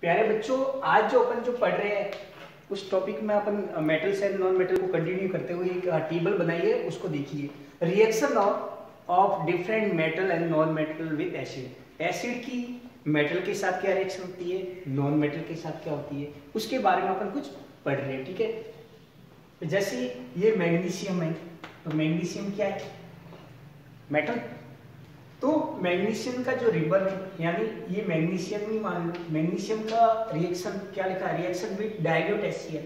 प्यारे बच्चों, आज जो अपन पढ़ रहे हैं उस टॉपिक में अपन मेटल्स एंड नॉन मेटल को कंटिन्यू करते हुए एक टेबल बनाई है, उसको देखिए। Reaction of different metal and non metal with acid. Acid की मेटल के साथ क्या रिएक्शन होती है, नॉन मेटल के साथ क्या होती है, उसके बारे में अपन कुछ पढ़ रहे हैं। ठीक है, जैसे ये मैग्नीशियम है, तो मैग्नीशियम क्या है, मेटल। तो मैग्नीशियम का जो रिबन है, यानी ये मैग्नीशियम ही मान लो, मैग्नीशियम का रिएक्शन क्या लिखा है, reaction with dilute HCl।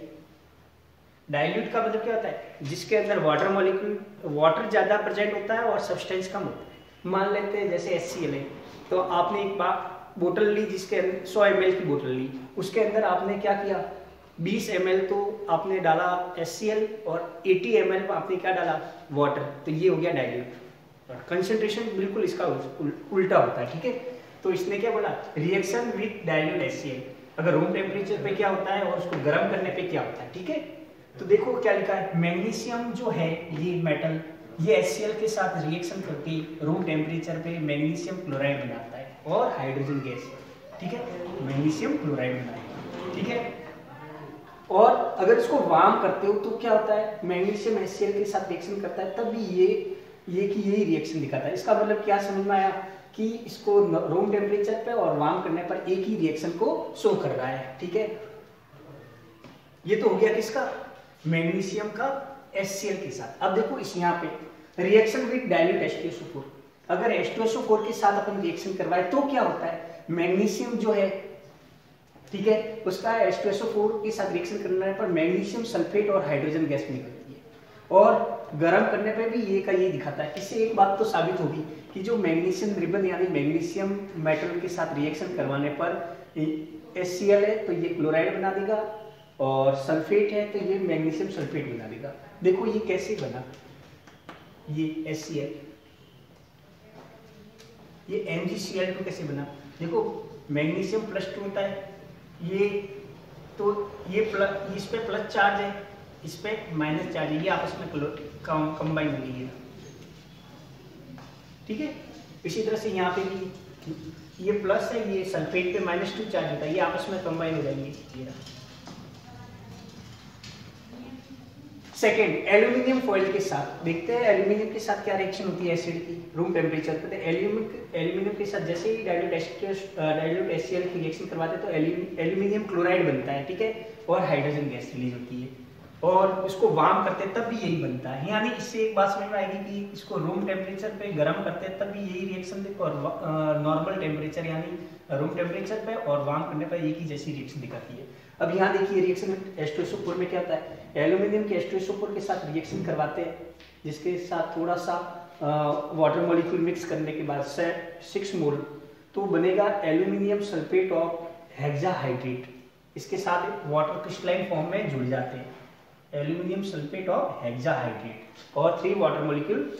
Dilute का मतलब क्या होता है, जिसके अंदर वाटर मॉलिक्यूल, वाटर ज्यादा प्रेजेंट होता है और सब्सटेंस कम होता है। मान लेते हैं जैसे HCl है, तो आपने एक बोतल ली जिसके अंदर 100 ml की बोतल ली, उसके अंदर आपने क्या किया, 20 ml तो आपने डाला HCl और 80 ml आपने क्या डाला, वाटर। तो ये हो गया डाइल्यूट। कंसंट्रेशन बिल्कुल इसका उल्टा होता है। ठीक है, तो इसने क्या बोला, रिएक्शन विद डाइल्यूट HCl। अगर रूम टेम्परेचर पे क्या होता है और उसको गर्म करने पे क्या होता है। ठीक है, तो देखो क्या लिखा है, मैग्नीशियम जो है ये मेटल, ये HCl के साथ रिएक्शन करके रूम टेम्परेचर पे मैग्नीशियम क्लोराइड बनाता है और हाइड्रोजन गैस। ठीक है, मैग्नीशियम क्लोराइड बनाएगा। ठीक है, और अगर इसको वार्म करते हो तो क्या होता है, मैग्नीशियम HCl के साथ रिएक्शन करता है, तब भी ये कि यही रिएक्शन दिखाता है। इसका मतलब क्या समझ में आया कि इसको रूम टेम्परेचर पे और वार्म करने पर एक ही रिएक्शन को शो कर रहा है। ठीक है, ये तो हो गया किसका, मैग्नीशियम का HCl के साथ। अब देखो इस यहाँ पे रिएक्शन विद डाइल्यूट H2SO4। अगर H2SO4 के साथ अपन रिएक्शन करवाए तो क्या होता है, मैग्नीशियम जो है, ठीक है, उसका H2SO4 के साथ रिएक्शन करने पर मैग्नीशियम सल्फेट और हाइड्रोजन गैस निकलती है, और गर्म करने पे भी ये का ये दिखाता है। इससे एक बात तो साबित होगी कि जो मैग्नीशियम रिबन यानी मैग्नीशियम मेटल के साथ रिएक्शन करवाने पर HCl है तो ये क्लोराइड बना देगा, और सल्फेट है तो ये मैग्नीशियम सल्फेट बना देगा। देखो ये कैसे बना, ये HCl, ये MgCl2 कैसे बना। देखो मैग्नीशियम +2 होता है, ये तो ये प्लस, इस पे प्लस चार्ज है, इस पे माइनस चार्ज है, ये आपस में कंबाइन हो गई है। ठीक है, इसी तरह से यहाँ पे भी ये प्लस है, ये सल्फेट पे -2 चार्ज होता है, ये आपस में कंबाइन हो जाएंगे। सेकेंड, एल्यूमिनियम फॉइल के साथ देखते हैं एल्यूमिनियम के साथ क्या रिएक्शन होती है एसिड की रूम टेम्परेचर पे। तो एल्यूमिनियम के साथ जैसे ही डाइल्यूट HCl की रिएक्शन करवाते हैं तो एल्यूमिनियम क्लोराइड बनता है। ठीक है, और हाइड्रोजन गैस रिलीज होती है, और इसको वार्म करते हैं तब भी यही बनता है। यानी इससे एक बात समझ में आएगी कि इसको रूम टेम्परेचर पे गर्म करते हैं तब भी यही रिएक्शन देखो, और नॉर्मल टेम्परेचर यानी रूम टेम्परेचर पे और वार्म करने पर एक ही जैसी रिएक्शन दिखाती है। अब यहाँ देखिए रिएक्शन H2SO4 में क्या होता है, एल्यूमिनियम के H2SO4 के साथ रिएक्शन करवाते हैं, जिसके साथ थोड़ा सा वाटर मॉलिक्यूल मिक्स करने के बाद 6 मोल, तो बनेगा एल्यूमिनियम सल्फेट ऑफ हेक्साहाइड्रेट। इसके साथ वाटर क्रिस्टलाइन फॉर्म में जुड़ जाते हैं, एल्यूमिनियम सल्फेट ऑफ हेक्साहाइड्रेट, और 3 वाटर मॉलिक्यूल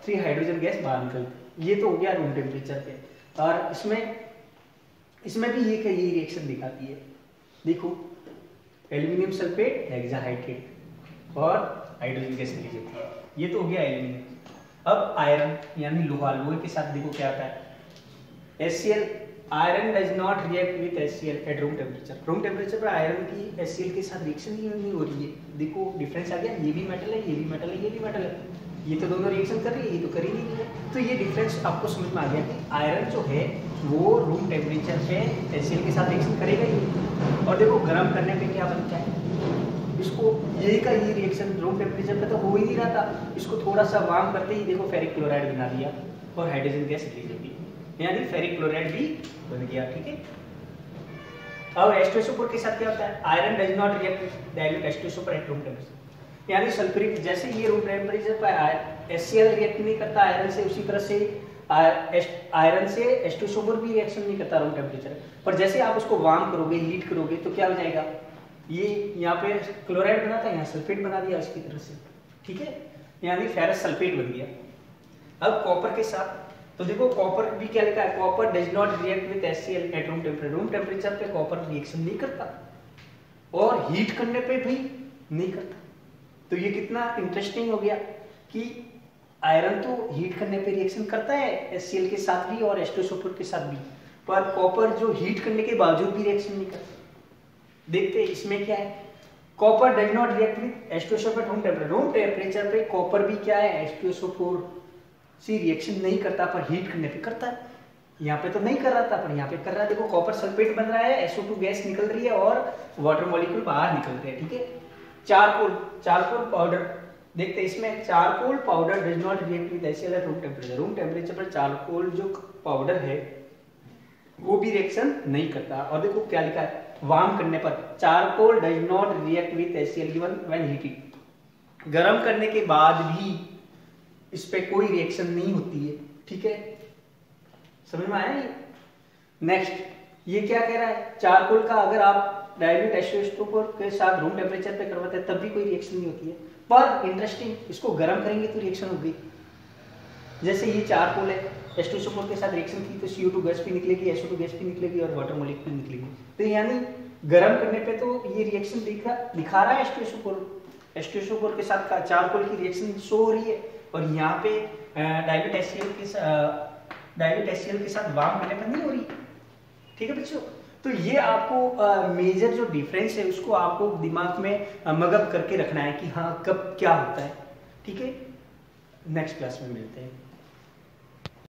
3 हाइड्रोजन गैस बाहर निकलते। ये तो हो गया रूम टेम्परेचर पे, और इसमें भी ये यही रिएक्शन दिखाती है। देखो एल्यूमिनियम सल्फेट हेक्साहाइड्रेट और हाइड्रोजन गैस रिलीज होती है, ये तो हो गया एल्यूमिनियम। अब आयरन यानी लोहे के साथ देखो क्या आता है, HCl। Iron does not react with HCl at room temperature. Room temperature पर आयरन की HCl के साथ रिएक्शन ही नहीं हो रही है। देखो डिफरेंस आ गया, ये भी मेटल है, ये भी मेटल है, ये भी मेटल है, ये तो दोनों रिएक्शन कर रही है, ये तो कर ही नहीं है। तो ये डिफरेंस आपको समझ में आ गया कि आयरन जो है वो रूम टेम्परेचर पे HCl के साथ रिएक्शन करेगा ही, और देखो गर्म करने पे क्या बनता है, इसको यही का ये रिएक्शन रूम टेम्परेचर पे तो हो ही नहीं रहा था, इसको थोड़ा सा वार्म करते ही देखो फेरिक क्लोराइड बना दिया और हाइड्रोजन गैस रिलीज होगी, यानी फेरिक क्लोराइड भी बन गया। ठीक है, अब H2SO4 के साथ क्या होता है, iron does not react with dilute H2SO4 at room temperature, यानी सल्फ्यूरिक, जैसे ये रूम टेम्परेचर पर HCl रिएक्ट नहीं करता आयरन से, उसी तरह से आयरन से H2SO4 भी रिएक्शन नहीं करता रूम टेम्परेचर पर। जैसे आप उसको वार्म करोगे, हीट करोगे, तो क्या हो जाएगा, ये यहाँ पे क्लोराइड बना था, यहाँ सल्फेट बना दिया इसकी तरह से। ठीक है, यानी फेरस सल्फेट बन गया। अब कॉपर के साथ तो देखो कॉपर भी क्या लिखा है, copper does not react with HCl at room temperature. Room temperature पे कॉपर रिएक्शन नहीं करता और हीट करने पे भी नहीं करता। तो ये कितना इंटरेस्टिंग हो गया कि आयरन तो हीट करने पे रिएक्शन करता है HCl के साथ भी और H2SO4 के साथ भी, पर कॉपर जो हीट करने के बावजूद भी रिएक्शन नहीं करता। देखते हैं इसमें क्या है, copper does not react with H2SO at room temperature पे कॉपर भी क्या है H2SO4 सी रिएक्शन नहीं करता, पर हीट करने पे करता है। यहाँ पे तो नहीं कर रहा था पर यहाँ पे कर रहा है। देखो कॉपर सल्फेट बन रहा है, SO2 गैस निकल रही है और वाटर मॉलिक्यूल बाहर निकल रहे हैं, ठीक है। चारकोल पाउडर देखते हैं इसमें, charcoal powder does not react with HCl at room temperature पर चारकोल जो पाउडर है वो भी रिएक्शन नहीं करता। और देखो क्या लिखा है, वार्म करने पर charcoal does not react with HCl given when heated, गर्म करने के बाद भी इस पे कोई रिएक्शन नहीं होती है, ठीक है। समझ में आया ये? नेक्स्ट ये क्या कह रहा है, चारकोल का अगर आप डाइल्यूट H2SO4 के साथ रूम टेम्परेचर पे करवाते हैं तब भी कोई रिएक्शन नहीं होती है, पर इंटरेस्टिंग इसको गर्म करेंगे तो रिएक्शन होगी। जैसे ये चारकोल है, H2SO4 के साथ रिएक्शन की तो CO2 गैस भी निकलेगी, SO2 गैस भी निकलेगी और वाटर मॉलिक्यूल निकलेगी। तो यानी गर्म करने पे तो ये रिएक्शन दिखा रहा है H2SO4 के साथ चारकोल की रिएक्शन शो हो रही है, और यहाँ पे डाइल्यूट HCl के साथ वार्म करने पर नहीं हो रही, ठीक है बच्चों। तो ये आपको मेजर जो डिफरेंस है उसको आपको दिमाग में मगअप करके रखना है कि हाँ कब क्या होता है, ठीक है। नेक्स्ट क्लास में मिलते हैं।